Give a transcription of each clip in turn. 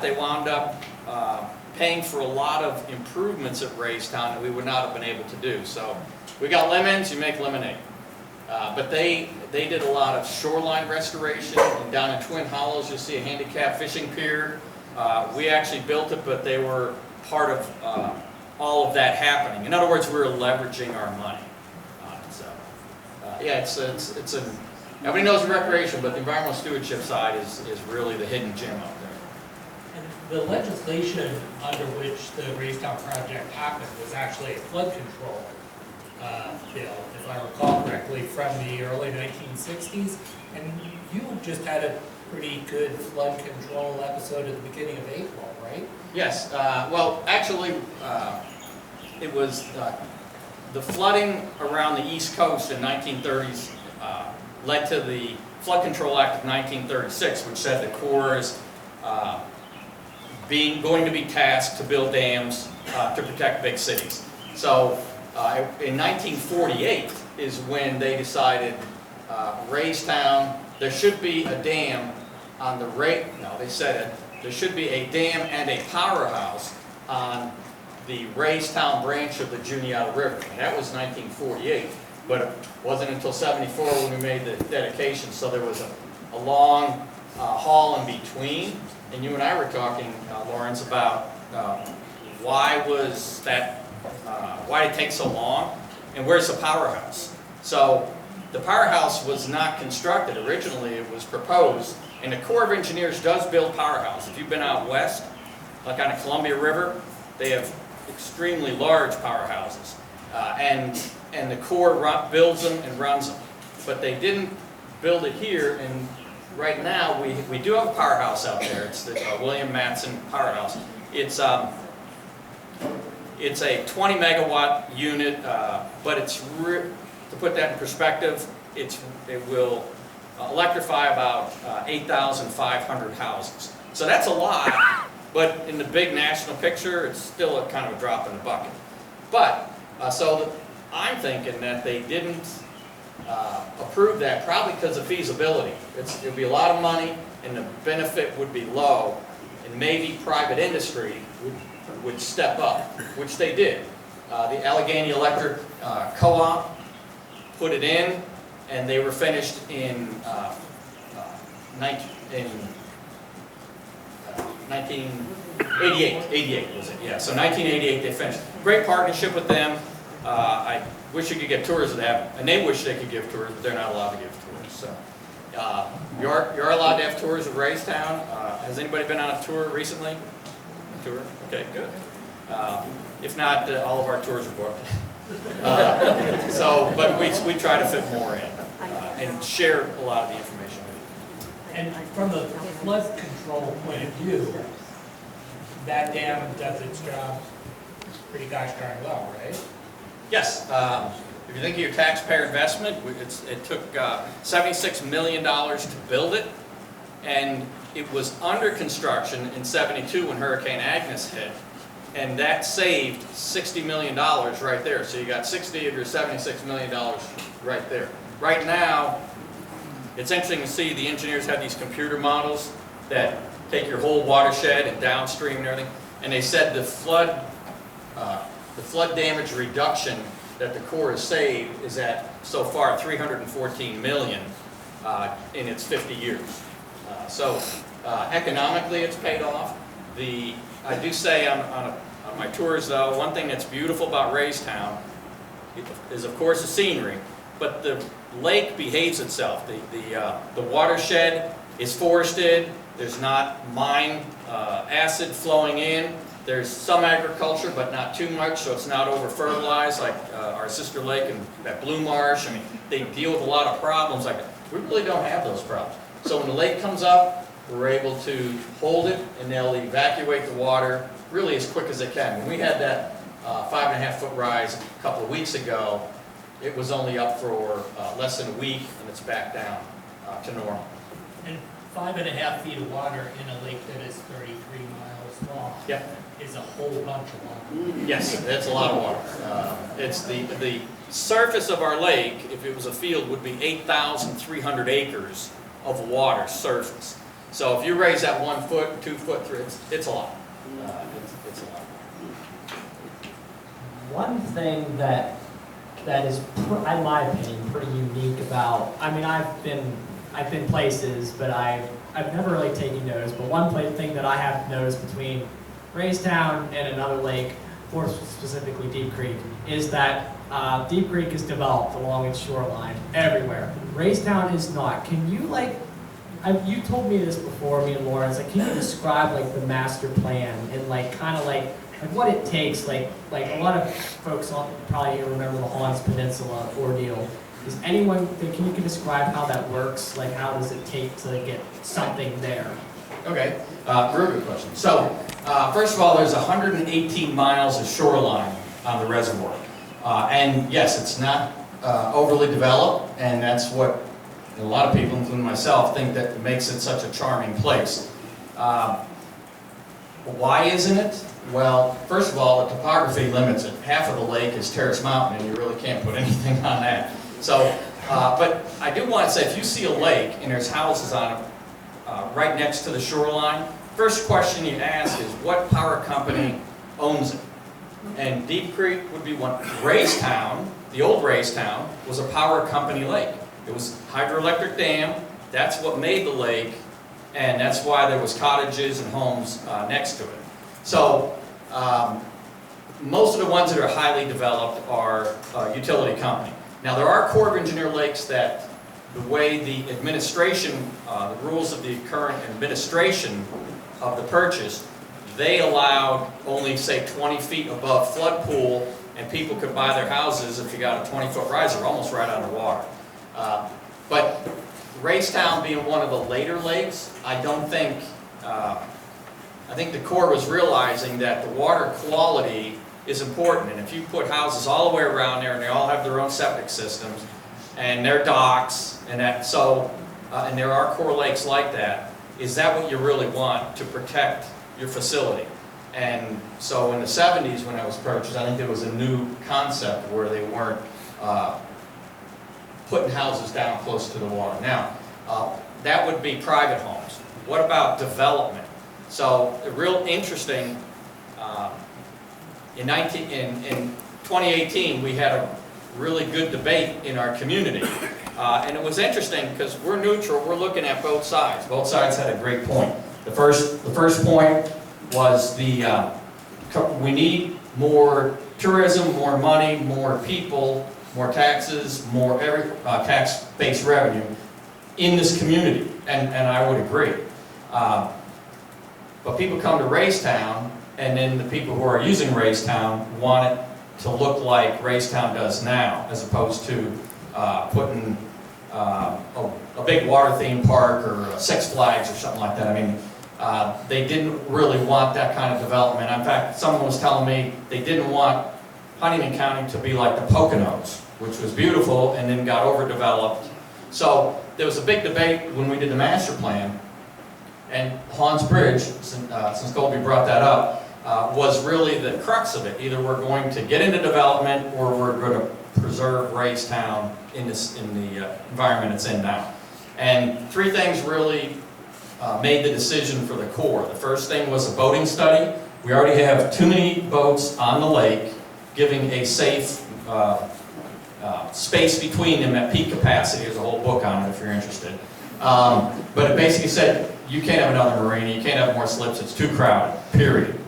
but they wound up paying for a lot of improvements at Raystown that we would not have been able to do. So we got lemons, you make lemonade. But they did a lot of shoreline restoration, and down in Twin Hollows you'll see a handicap fishing pier. We actually built it, but they were part of all of that happening. In other words, we were leveraging our money. Yeah, everybody knows recreation, but the environmental stewardship side is really the hidden gem out there. And the legislation under which the Raystown project happened was actually a flood control bill, if I recall correctly, from the early 1960s. And you just had a pretty good flood control episode at the beginning of April, right? Yes. Well, actually, it was the flooding around the East Coast in 1930s led to the Flood Control Act of 1936, which said the Corps is going to be tasked to build dams to protect big cities. So in 1948 is when they decided Raystown, there should be a dam on the they said it, there should be a dam and a powerhouse on the Raystown branch of the Juniata River. And that was 1948, but it wasn't until 74 when we made the dedication, so there was a long haul in between. And you and I were talking, Lawrence, about why did it take so long, and where's the powerhouse? So the powerhouse was not constructed. Originally it was proposed, and the Corps of Engineers does build powerhouses. If you've been out west, like on the Columbia River, they have extremely large powerhouses, and the Corps builds them and runs them. But they didn't build it here, and right now we do have a powerhouse out there. It's the William Matson powerhouse. It's a 20 megawatt unit, but to put that in perspective, it will electrify about 8,500 houses. So that's a lot, but in the big national picture, it's still a kind of a drop in the bucket. But, I'm thinking that they didn't approve that probably because of feasibility. It would be a lot of money, and the benefit would be low, and maybe private industry would step up, which they did. The Allegheny Electric Co-op put it in, and they were finished in 1988. 88 was it? Yeah. So 1988 they finished. Great partnership with them. I wish you could get tours of that, and they wish they could give tours, but they're not allowed to give tours. So you're allowed to have tours of Raystown. Has anybody been on a tour recently? A tour? Okay, good. If not, all of our tours are booked. But we try to fit more in and share a lot of the information with you. And from the flood control point of view, that dam does its job pretty gosh darn well, right? Yes. If you think of your taxpayer investment, it took $76 million to build it, and it was under construction in '72 when Hurricane Agnes hit, and that saved $60 million right there. So you got 60 of your $76 million right there. Right now, it's interesting to see the engineers have these computer models that take your whole watershed and downstream and everything, and they said the flood damage reduction that the Corps has saved is at, so far, $314 million in its 50 years. Economically it's paid off. I do say on my tours though, one thing that's beautiful about Raystown is of course the scenery, but the lake behaves itself. The watershed is forested, there's not mine acid flowing in. There's some agriculture, but not too much, so it's not over-fertilized like our sister lake and that Blue Marsh. I mean, they deal with a lot of problems like that. We really don't have those problems. So when the lake comes up, we're able to hold it, and they'll evacuate the water really as quick as they can. When we had that 5.5-foot rise a couple of weeks ago, it was only up for less than a week, and it's back down to normal. And 5.5 feet of water in a lake that is 33 miles long. Yep. Is a whole bunch of water. Yes, that's a lot of water. It's the surface of our lake, if it was a field, would be 8,300 acres of water surface. So if you raise that 1 foot, 2 foot, it's a lot. It's a lot. One thing that is, in my opinion, pretty unique about, I mean, I've been places, but I've never really taken notice, but one thing that I have noticed between Raystown and another lake, more specifically Deep Creek, is that Deep Creek is developed along its shoreline everywhere. Raystown is not. Can you, like, you told me this before, me and Lauren, like, can you describe, like, the master plan and, like, kind of like what it takes, like a lot of folks probably remember the Hans Peninsula ordeal. Is anyone, can you describe how that works? Like, how does it take to get something there? Okay, very good question. So, first of all, there's 118 miles of shoreline on the reservoir. And yes, it's not overly developed, and that's what a lot of people, including myself, think that makes it such a charming place. Why isn't it? Well, first of all, the topography limits it. Half of the lake is Terrace Mountain, and you really can't put anything on that. So, but I do want to say, if you see a lake and there's houses on it right next to the shoreline, first question you ask is, what power company owns it? And Deep Creek would be one. Raystown, the old Raystown, was a power company lake. It was hydroelectric dam. That's what made the lake, and that's why there was cottages and homes next to it. So most of the ones that are highly developed are utility company. Now there are Corps of Engineer lakes that the way the administration, the rules of the current administration of the purchase, they allowed only, say, 20 feet above flood pool, and people could buy their houses if you got a 20-foot riser, almost right underwater. But Raystown being one of the later lakes, I don't think, I think the Corps was realizing that the water quality is important, and if you put houses all the way around there, and they all have their own septic systems, and their docks, and that, so, and there are Corps lakes like that, is that what you really want to protect your facility? And so in the 70s when it was purchased, I think there was a new concept where they weren't putting houses down close to the water. Now, that would be private homes. What about development? So, real interesting, in 2018 we had a really good debate in our community. And it was interesting because we're neutral, we're looking at both sides. Both sides had a great point. The first point was we need more tourism, more money, more people, more taxes, more tax-based revenue in this community, and I would agree. But people come to Raystown, and then the people who are using Raystown want it to look like Raystown does now, as opposed to putting a big water theme park or a Six Flags or something like that. I mean, they didn't really want that kind of development. In fact, someone was telling me they didn't want Huntingdon County to be like the Poconos, which was beautiful and then got overdeveloped. So there was a big debate when we did the master plan, and Hans Bridge, since Colby brought that up, was really the crux of it. Either we're going to get into development or we're going to preserve Raystown in the environment it's in now. And three things really made the decision for the Corps. The first thing was a boating study. We already have too many boats on the lake, giving a safe space between them at peak capacity. There's a whole book on it if you're interested. But it basically said, you can't have another marina, you can't have more slips, it's too crowded, period.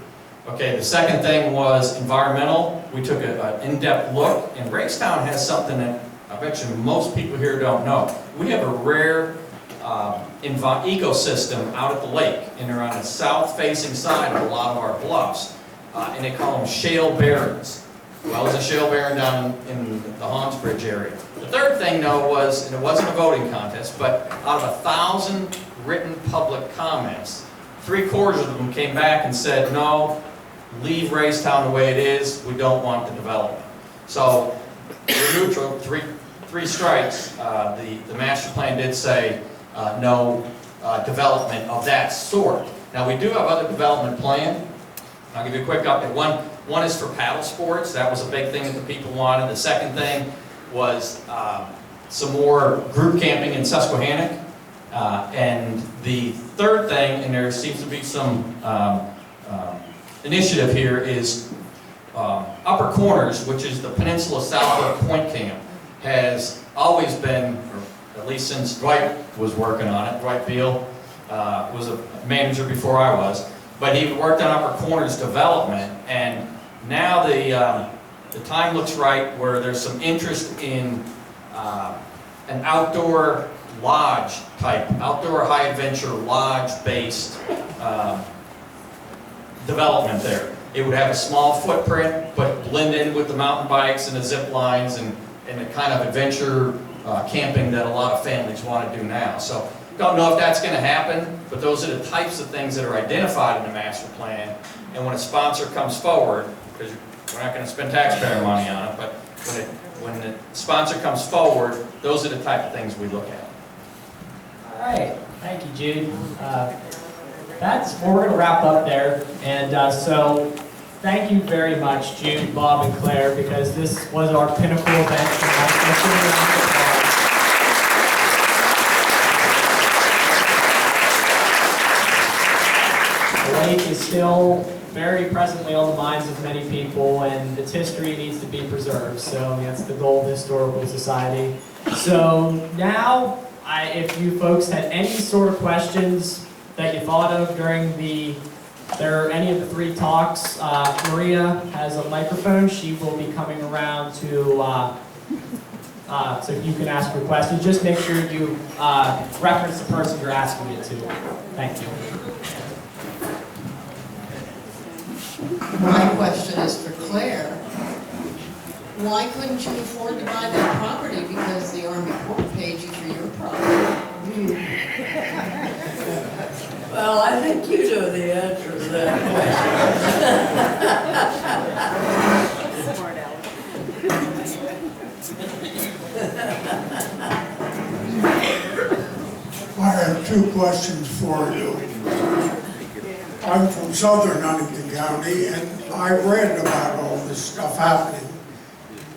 Okay, the second thing was environmental. We took an in-depth look, and Raystown has something that I bet you most people here don't know. We have a rare ecosystem out at the lake, and they're on the south-facing side of a lot of our bluffs, and they call them shale barrens. Well, there's a shale barren down in the Hans Bridge area. The third thing, though, was, and it wasn't a voting contest, but out of 1,000 written public comments, 3/4 of them came back and said, no, leave Raystown the way it is, we don't want the development. So, we're neutral, three strikes. The master plan did say no development of that sort. Now, we do have other development plan. I'll give you a quick update. One is for paddle sports. That was a big thing that the people wanted. The second thing was some more group camping in Susquehannock. And the third thing, and there seems to be some initiative here, is Upper Corners, which is the peninsula south of Point Camp, has always been, or at least since Dwight was working on it. Dwight Beal was a manager before I was, but he worked on Upper Corners development, and now the time looks right where there's some interest in an outdoor lodge type, outdoor high adventure lodge based development there. It would have a small footprint, but blend in with the mountain bikes and the zip lines and the kind of adventure camping that a lot of families want to do now. So, don't know if that's going to happen, but those are the types of things that are identified in the master plan. And when a sponsor comes forward, because we're not going to spend taxpayer money on it, but when the sponsor comes forward, those are the type of things we look at. All right, thank you, Jude. We're going to wrap up there, and so thank you very much, Jude, Bob, and Claire, because this was our pinnacle event. The lake is still very presently on the minds of many people, and its history needs to be preserved. So that's the goal of the Historical Society. So now, if you folks had any sort of questions that you thought of during any of the three talks, Maria has a microphone. She will be coming around to so you can ask your questions. Just make sure you reference the person you're asking it to. Thank you. My question is for Claire. Why couldn't you afford to buy that property because the Army Corps paid you for your property? Well, I think you know the answer to that question. Smart aleck. I have two questions for you. I'm from southern Huntingdon County, and I read about all this stuff happening.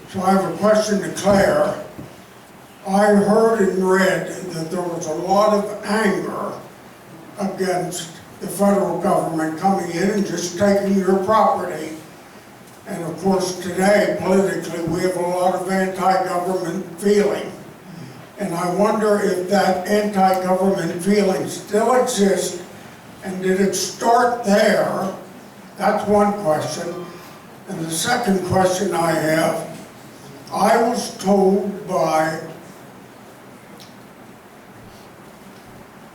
So I have a question to Claire. I heard and read that there was a lot of anger against the federal government coming in and just taking your property. And of course today, politically, we have a lot of anti-government feeling. And I wonder if that anti-government feeling still exists, and did it start there? That's one question. And the second question I have, I was told by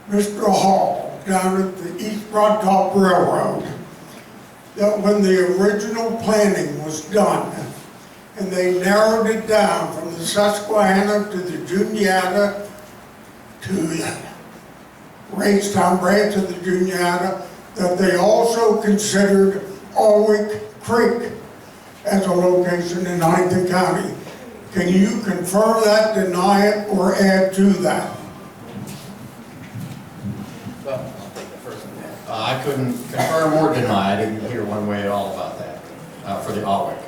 Mr. Hall down at the East Broad Top Railroad that when the original planning was done and they narrowed it down from the Susquehanna to the Juniata to Raystown branch of the Juniata, that they also considered Alwick Creek as a location in Huntingdon County. Can you confirm that, deny it, or add to that? Well, I'll take the first one. I couldn't confirm or deny. I didn't hear one way at all about that for the Alwick.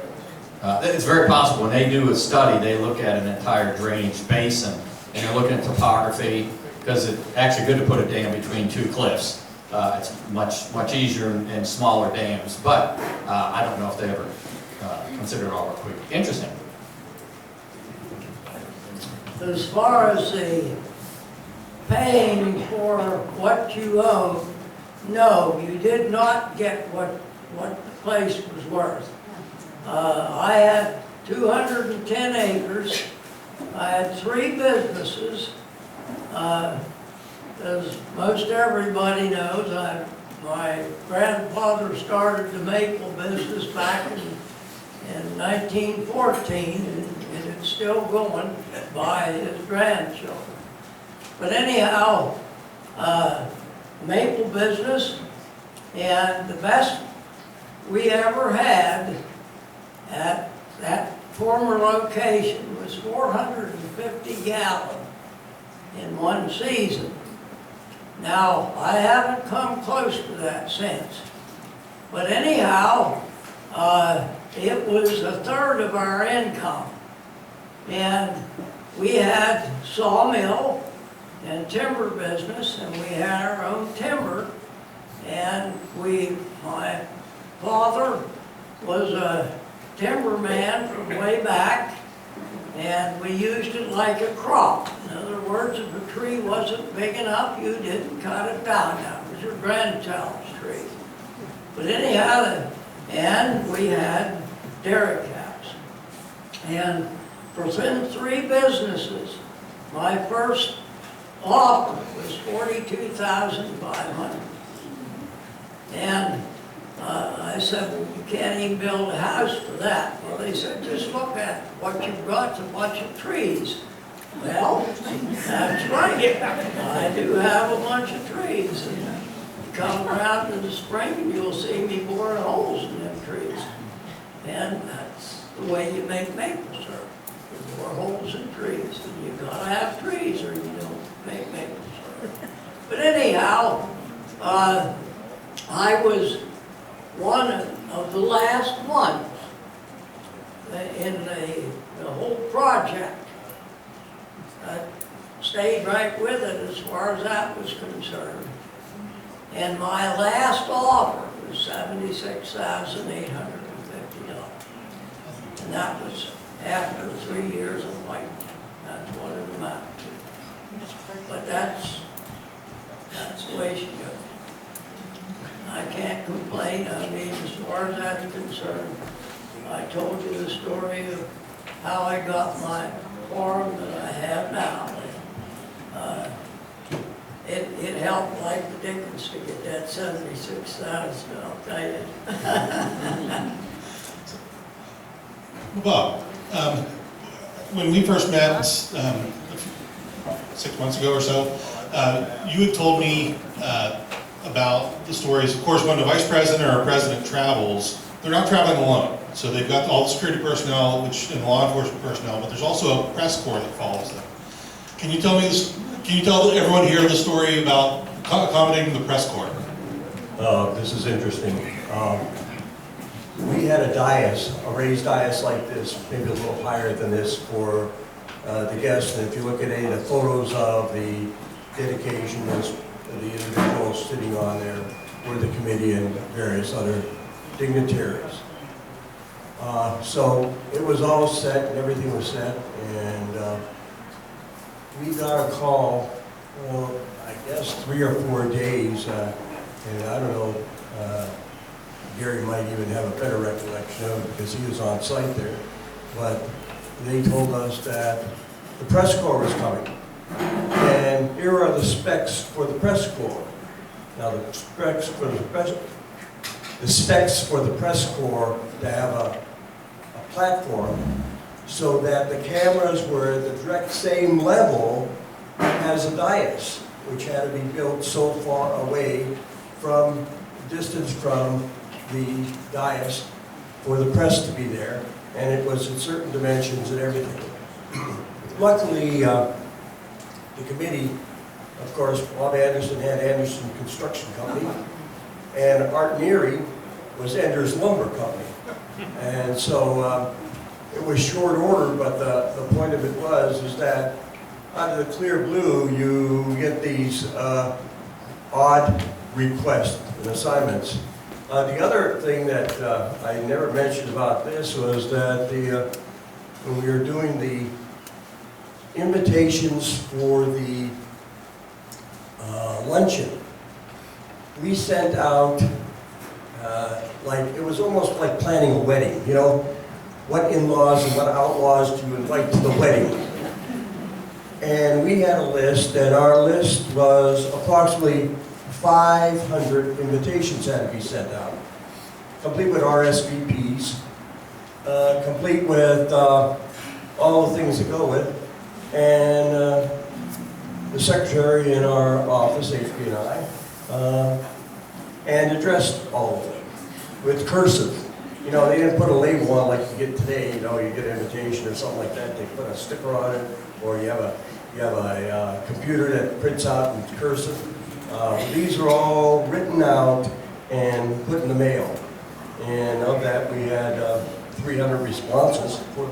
It's very possible. When they do a study, they look at an entire drainage basin, and they're looking at topography, because it's actually good to put a dam between two cliffs. It's much easier in smaller dams, but I don't know if they ever considered Alwick Creek. Interesting. As far as the paying for what you own, no, you did not get what the place was worth. I had 210 acres. I had 3 businesses. As most everybody knows, my grandfather started the maple business back in 1914, and it's still going by his grandchildren. But anyhow, maple business, and the best we ever had at that former location was 450 gallons in one season. Now, I haven't come close to that since. But anyhow, it was a third of our income. And we had sawmill, and timber business, and we had our own timber. And my father was a timberman from way back, and we used it like a crop. In other words, if a tree wasn't big enough, you didn't cut it down. That was your grandchild's tree. But anyhow, and we had dairy cows. And within 3 businesses, my first offer was $42,500. And I said, well, you can't even build a house for that. Well, they said, just look at what you've got, it's a bunch of trees. Well, that's right. I do have a bunch of trees. And come around in the spring and you'll see me boring holes in them trees. And that's the way you make maple syrup. You bore holes in trees. And you gotta have trees or you don't make maple syrup. But anyhow, I was one of the last ones in the whole project. I stayed right with it as far as that was concerned. And my last offer was $76,850. And that was after 3 years of waiting. That's what it amounted to. But that's the way she goes. I can't complain. I mean, as far as that's concerned, I told you the story of how I got my farm that I have now. It helped like the dickens to get that $76,000, I'll tell you. Bob, when we first met 6 months ago or so, you had told me about the stories. Of course, when the vice president or a president travels, they're not traveling alone. So they've got all the security personnel, and the law enforcement personnel, but there's also a press corps that follows them. Can you tell me this? Can you tell everyone here the story about accommodating the press corps? This is interesting. We had a dais, a raised dais like this, maybe a little higher than this for the guests. And if you look at any of the photos of the dedication, the individuals sitting on there were the committee and various other dignitaries. So it was all set and everything was set, and we got a call, well, I guess 3 or 4 days, and I don't know, Gary might even have a better recollection of it because he was on site there, but they told us that the press corps was coming. And here are the specs for the press corps. Now the specs for the press corps to have a platform so that the cameras were at the direct same level as a dais, which had to be built so far away from, distance from the dais for the press to be there, and it was in certain dimensions and everything. Luckily, the committee, of course, Bob Anderson had Anderson Construction Company, and Art Neary was Ender's Lumber Company. And so it was short order, but the point of it is that out of the clear blue, you get these odd requests and assignments. The other thing that I never mentioned about this was that when we were doing the invitations for the luncheon, we sent out, like, it was almost like planning a wedding, you know? What in-laws and what outlaws do you invite to the wedding? And we had a list, and our list was approximately 500 invitations had to be sent out, complete with RSVPs, complete with all the things that go with it. And the secretary in our office, HP and I, and addressed all of them with cursive. You know, they didn't put a label on like you get today. You know, you get an invitation or something like that. They put a sticker on it, or you have a computer that prints out in cursive. These are all written out and put in the mail. And of that, we had 300 responses for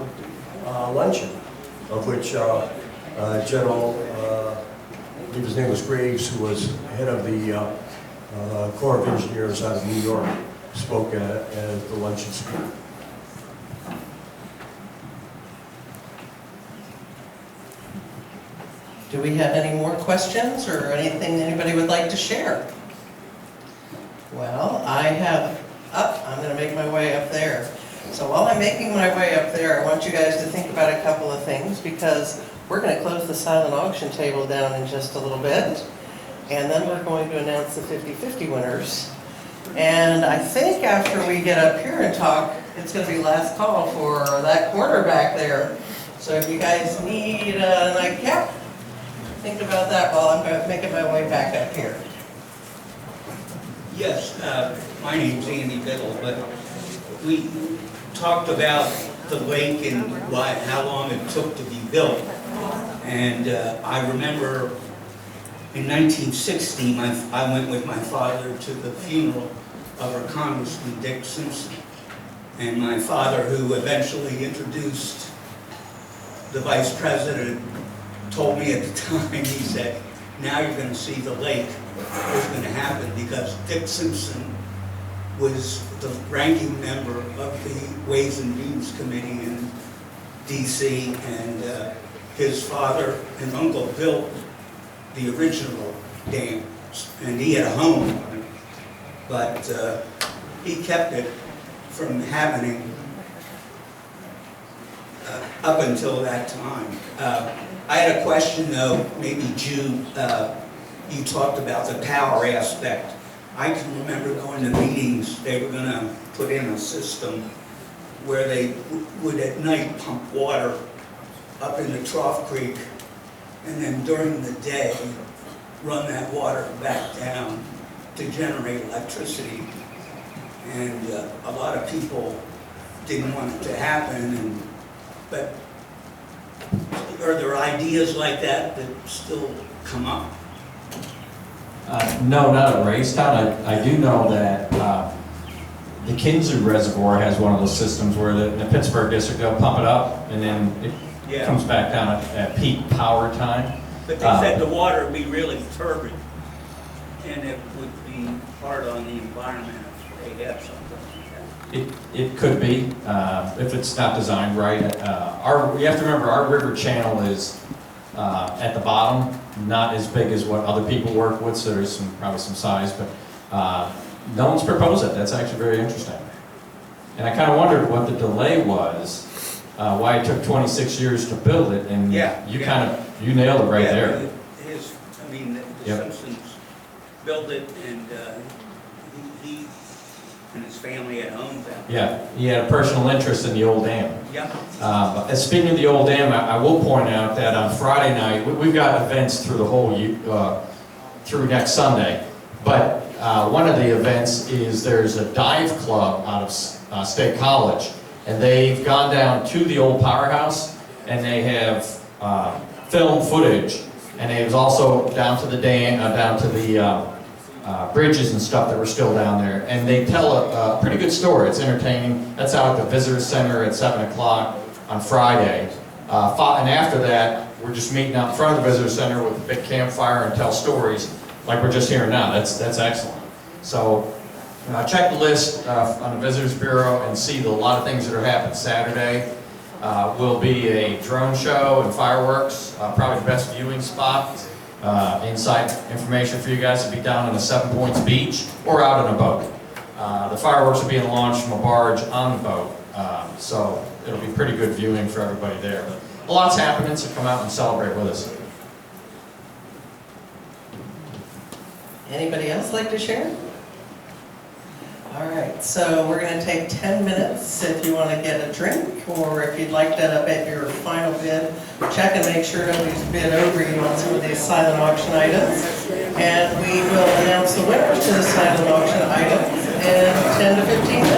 the luncheon, of which General believe his name was Graves, who was head of the Corps of Engineers out of New York, spoke at the luncheon speaker. Do we have any more questions or anything anybody would like to share? Well, I'm going to make my way up there. So while I'm making my way up there, I want you guys to think about a couple of things, because we're going to close the silent auction table down in just a little bit. And then we're going to announce the 50-50 winners. And I think after we get up here and talk, it's going to be last call for that corner back there. So if you guys need a nightcap, think about that while I'm making my way back up here. Yes, my name's Andy Biddle, but we talked about the lake and how long it took to be built. And I remember in 1960, I went with my father to the funeral of our Congressman Dick Simpson. And my father, who eventually introduced the vice president, told me at the time, he said, now you're going to see the lake was going to happen, because Dick Simpson was the ranking member of the Ways and Means Committee in D.C., and his father and uncle built the original dam, and he had a home on it, but he kept it from happening up until that time. I had a question though, maybe Jude, you talked about the power aspect. I can remember going to meetings, they were going to put in a system where they would at night pump water up in the Trough Creek, and then during the day run that water back down to generate electricity. And a lot of people didn't want it to happen, but are there ideas like that that still come up? No, not at Raystown. I do know that the Kinzu Reservoir has one of those systems where the Pittsburgh district, they'll pump it up and then it comes back down at peak power time. But they said the water would be really turbid, and it would be hard on the environment if they had something like that. It could be, if it's not designed right. You have to remember, our river channel is at the bottom, not as big as what other people work with, so there's probably some size, but no one's proposed it. That's actually very interesting. And I kind of wondered what the delay was, why it took 26 years to build it, and you nailed it right there. The Simpsons built it, and he and his family had owned that. Yeah, he had a personal interest in the old dam. Yeah. Speaking of the old dam, I will point out that on Friday night, we've got events through the whole, through next Sunday, but one of the events is there's a dive club out of State College, and they've gone down to the old powerhouse, and they have film footage, and it was also down to the dam, down to the bridges and stuff that were still down there, and they tell a pretty good story. It's entertaining. That's out at the Visitor Center at 7 o'clock on Friday. And after that, we're just meeting out in front of the Visitor Center with a big campfire and tell stories like we're just hearing now. That's excellent. So check the list on the Visitors Bureau and see a lot of things that are happening Saturday. Will be a drone show and fireworks, probably the best viewing spot. Inside information for you guys to be down on the 7 Points Beach or out on a boat. The fireworks are being launched from a barge on the boat, so it'll be pretty good viewing for everybody there. But a lot's happening, so come out and celebrate with us. Anybody else like to share? All right, so we're going to take 10 minutes if you want to get a drink, or if you'd like to bet your final bid, check and make sure nobody's bid over you on some of these silent auction items. And we will announce the winners to the silent auction items in 10 to 15 minutes.